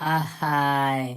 아하이.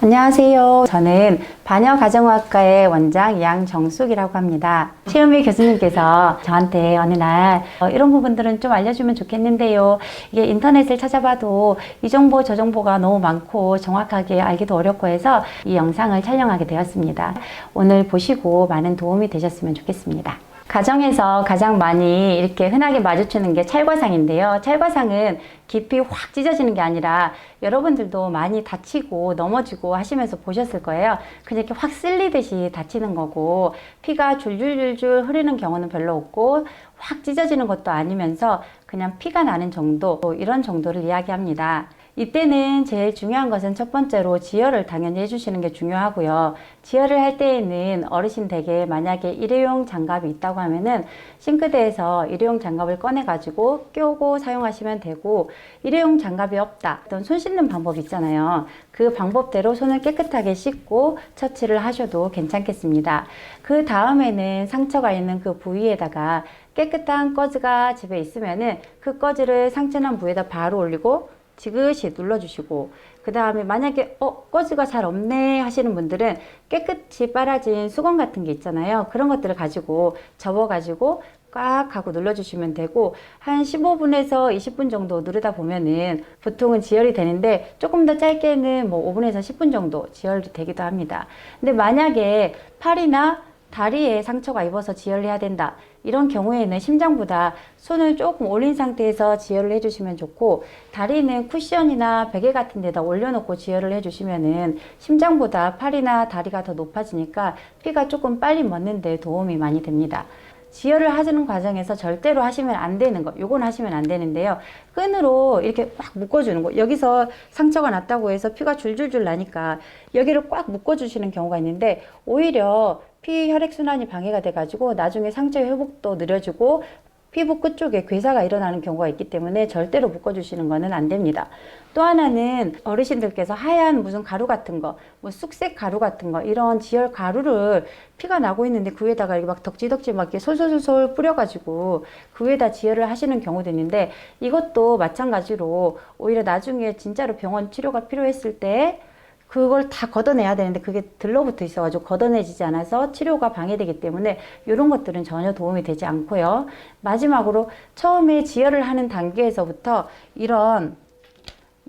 안녕하세요. 저는 반려가정의학과의 원장 양정숙이라고 합니다. 최은미 교수님께서 저한테 어느 날 이런 부분들은 좀 알려주면 좋겠는데요. 이게 인터넷을 찾아봐도 이 정보 저 정보가 너무 많고 정확하게 알기도 어렵고 해서 이 영상을 촬영하게 되었습니다. 오늘 보시고 많은 도움이 되셨으면 좋겠습니다. 가정에서 가장 많이 이렇게 흔하게 마주치는 게 찰과상인데요. 찰과상은 깊이 확 찢어지는 게 아니라 여러분들도 많이 다치고 넘어지고 하시면서 보셨을 거예요. 그냥 이렇게 확 쓸리듯이 다치는 거고 피가 줄줄줄줄 흐르는 경우는 별로 없고 확 찢어지는 것도 아니면서 그냥 피가 나는 정도, 이런 정도를 이야기합니다. 이때는 제일 중요한 것은 첫 번째로 지혈을 당연히 해주시는 게 중요하고요. 지혈을 할 때에는 어르신 댁에 만약에 일회용 장갑이 있다고 하면은 싱크대에서 일회용 장갑을 꺼내 가지고 끼우고 사용하시면 되고, 일회용 장갑이 없다, 어떤 손 씻는 방법 있잖아요. 그 방법대로 손을 깨끗하게 씻고 처치를 하셔도 괜찮겠습니다. 그 다음에는 상처가 있는 그 부위에다가 깨끗한 꺼즈가 집에 있으면은 그 꺼즈를 상처난 부위에다 바로 올리고 지그시 눌러주시고, 그 다음에 만약에 꺼즈가 잘 없네 하시는 분들은 깨끗이 빨아진 수건 같은 게 있잖아요. 그런 것들을 가지고 접어가지고 꽉 하고 눌러주시면 되고, 한 15분에서 20분 정도 누르다 보면은 보통은 지혈이 되는데, 조금 더 짧게는 뭐 5분에서 10분 정도 지혈이 되기도 합니다. 근데 만약에 팔이나 다리에 상처가 입어서 지혈을 해야 된다, 이런 경우에는 심장보다 손을 조금 올린 상태에서 지혈을 해주시면 좋고, 다리는 쿠션이나 베개 같은 데다 올려놓고 지혈을 해주시면은 심장보다 팔이나 다리가 더 높아지니까 피가 조금 빨리 멎는 데 도움이 많이 됩니다. 지혈을 하시는 과정에서 절대로 하시면 안 되는 거, 요건 하시면 안 되는데요. 끈으로 이렇게 꽉 묶어주는 거. 여기서 상처가 났다고 해서 피가 줄줄줄 나니까 여기를 꽉 묶어주시는 경우가 있는데, 오히려 피 혈액순환이 방해가 돼가지고 나중에 상처 회복도 느려지고 피부 끝쪽에 괴사가 일어나는 경우가 있기 때문에 절대로 묶어주시는 거는 안 됩니다. 또 하나는 어르신들께서 하얀 무슨 가루 같은 거, 뭐 쑥색 가루 같은 거, 이런 지혈 가루를 피가 나고 있는데 그 위에다가 이렇게 막 덕지덕지 막 이렇게 솔솔솔솔 뿌려가지고 그 위에다 지혈을 하시는 경우도 있는데, 이것도 마찬가지로 오히려 나중에 진짜로 병원 치료가 필요했을 때 그걸 다 걷어내야 되는데 그게 들러붙어 있어가지고 걷어내지지 않아서 치료가 방해되기 때문에 이런 것들은 전혀 도움이 되지 않고요. 마지막으로 처음에 지혈을 하는 단계에서부터 이런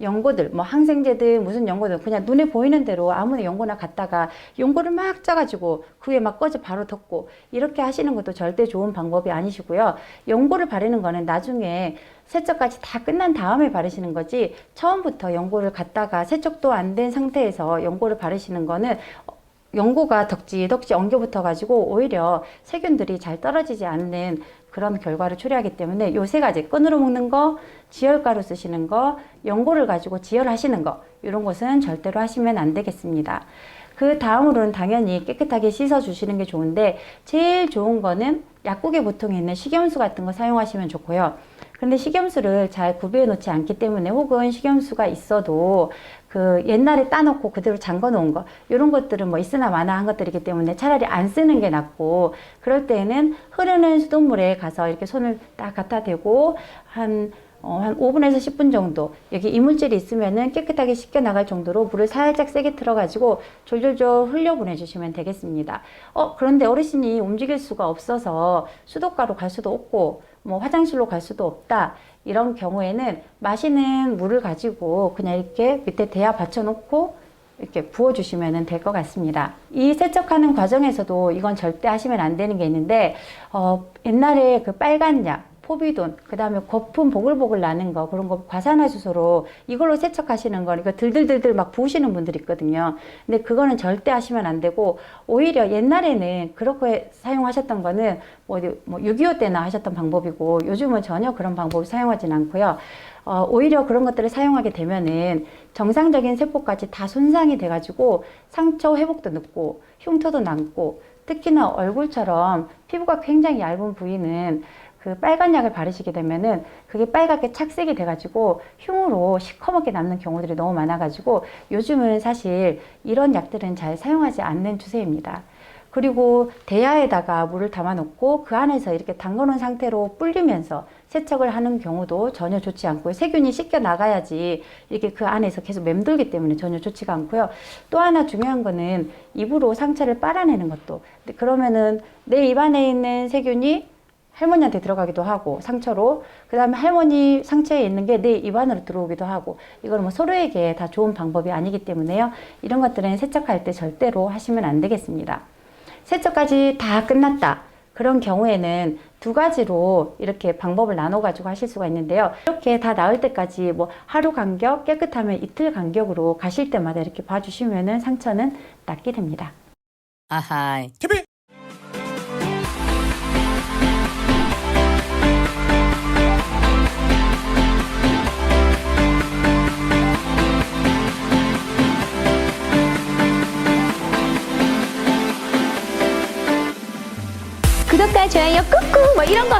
연고들, 뭐 항생제들, 무슨 연고들, 그냥 눈에 보이는 대로 아무나 연고나 갖다가 연고를 막 짜가지고 그 위에 막 꺼져 바로 덮고 이렇게 하시는 것도 절대 좋은 방법이 아니시고요. 연고를 바르는 거는 나중에 세척까지 다 끝난 다음에 바르시는 거지, 처음부터 연고를 갖다가 세척도 안 된 상태에서 연고를 바르시는 거는 연고가 덕지덕지 엉겨붙어 가지고 오히려 세균들이 잘 떨어지지 않는 그런 결과를 초래하기 때문에 요 세 가지, 끈으로 묶는 거, 지혈가루 쓰시는 거, 연고를 가지고 지혈하시는 거, 이런 것은 절대로 하시면 안 되겠습니다. 그 다음으로는 당연히 깨끗하게 씻어 주시는 게 좋은데, 제일 좋은 거는 약국에 보통 있는 식염수 같은 거 사용하시면 좋고요. 근데 식염수를 잘 구비해 놓지 않기 때문에, 혹은 식염수가 있어도 그 옛날에 따놓고 그대로 잠궈 놓은 거, 이런 것들은 뭐 있으나 마나 한 것들이기 때문에 차라리 안 쓰는 게 낫고, 그럴 때는 흐르는 수돗물에 가서 이렇게 손을 딱 갖다 대고 한 5분에서 10분 정도 여기 이물질이 있으면은 깨끗하게 씻겨 나갈 정도로 물을 살짝 세게 틀어가지고 졸졸졸 흘려 보내주시면 되겠습니다. 그런데 어르신이 움직일 수가 없어서 수도가로 갈 수도 없고 뭐 화장실로 갈 수도 없다, 이런 경우에는 마시는 물을 가지고 그냥 이렇게 밑에 대야 받쳐놓고 이렇게 부어주시면 될 것 같습니다. 이 세척하는 과정에서도 이건 절대 하시면 안 되는 게 있는데, 옛날에 그 빨간 약, 포비돈, 그 다음에 거품 보글보글 나는 거, 그런 거 과산화수소로 이걸로 세척하시는 거, 이거 들들들들 막 부으시는 분들이 있거든요. 근데 그거는 절대 하시면 안 되고, 오히려 옛날에는 그렇게 사용하셨던 거는 뭐 6.25 때나 하셨던 방법이고, 요즘은 전혀 그런 방법을 사용하진 않고요. 오히려 그런 것들을 사용하게 되면은 정상적인 세포까지 다 손상이 돼가지고 상처 회복도 늦고 흉터도 남고, 특히나 얼굴처럼 피부가 굉장히 얇은 부위는 그 빨간 약을 바르시게 되면은 그게 빨갛게 착색이 돼가지고 흉으로 시커멓게 남는 경우들이 너무 많아가지고 요즘은 사실 이런 약들은 잘 사용하지 않는 추세입니다. 그리고 대야에다가 물을 담아 놓고 그 안에서 이렇게 담궈놓은 상태로 불리면서 세척을 하는 경우도 전혀 좋지 않고요. 세균이 씻겨 나가야지 이렇게 그 안에서 계속 맴돌기 때문에 전혀 좋지가 않고요. 또 하나 중요한 거는 입으로 상처를 빨아내는 것도. 그러면은 내 입안에 있는 세균이 할머니한테 들어가기도 하고 상처로, 그 다음에 할머니 상처에 있는 게 내 입안으로 들어오기도 하고, 이거는 뭐 서로에게 다 좋은 방법이 아니기 때문에요. 이런 것들은 세척할 때 절대로 하시면 안 되겠습니다. 세척까지 다 끝났다. 그런 경우에는 두 가지로 이렇게 방법을 나눠 가지고 하실 수가 있는데요. 이렇게 다 나을 때까지 뭐 하루 간격, 깨끗하면 이틀 간격으로 가실 때마다 이렇게 봐주시면은 상처는 낫게 됩니다. 아하이. 구독과 좋아요 꾹꾹 뭐 이런 거